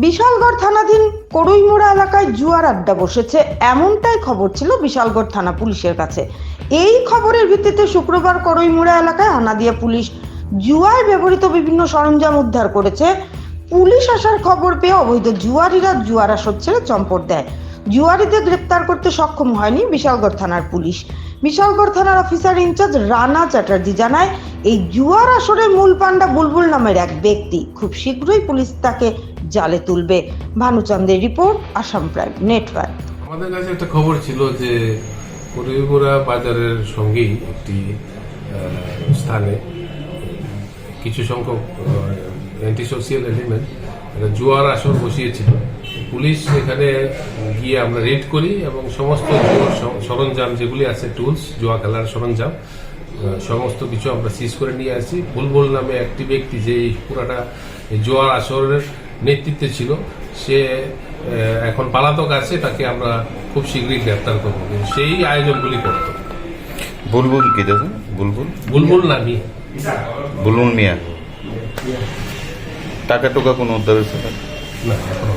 বিশালগড় থানাধীন করইমোড়া এলাকায় জুয়ার আড্ডা বসেছে, এমনটাই খবর ছিল বিশালগড় থানা পুলিশের কাছে। এই খবরের ভিত্তিতে শুক্রবার করইমোড়া এলাকায় হানা দিয়ে পুলিশ জুয়ায় ব্যবহৃত বিভিন্ন সরঞ্জাম উদ্ধার করেছে। পুলিশ আসার খবর পেয়ে অবৈধ জুয়ারিরা জুয়ার আসর ছেড়ে চম্পট দেয়। জুয়ারিদের গ্রেপ্তার করতে সক্ষম হয়নি বিশালগড় থানার পুলিশ। বিশালগড় থানার অফিসার ইনচার্জ রানা চ্যাটার্জি জানায়, এই জুয়ার আসরের মূল পান্ডা বুলবুল নামের এক ব্যক্তি। খুব শীঘ্রই পুলিশ তাকে জালে তুলবে। ভানুচন্দ্রের রিপোর্ট, আসাম প্রাইম নেটওয়ার্ক। আমাদের কাছে একটা খবর ছিল যে করইমোড়া বাজারের সঙ্গেই একটি স্থানে কিছু সংখ্যক অ্যান্টি সোশিয়াল এলিমেন্ট একটা জুয়ার আসর বসিয়েছিল। পুলিশ এখানে গিয়ে আমরা রেড করি এবং সমস্ত জুয়ার সরঞ্জাম যেগুলি আছে, টুলস, জুয়া খেলার সরঞ্জাম, সমস্ত কিছু আমরা সিজ করে নিয়ে আসি। বুলবুল নামে একটি ব্যক্তি যে পুরাটা জুয়ার আসরের নেতৃত্বে ছিল, সে এখন পলাতক আছে, তাকে আমরা খুব শীঘ্রই গ্রেপ্তার করবো। সেই আয়োজনগুলি করত। বুলবুল কি দেখুন? বুলবুল নামি বুলবুল মিয়া। টাকা টোকা কোনো উদ্ধার হয়েছে না, এখনো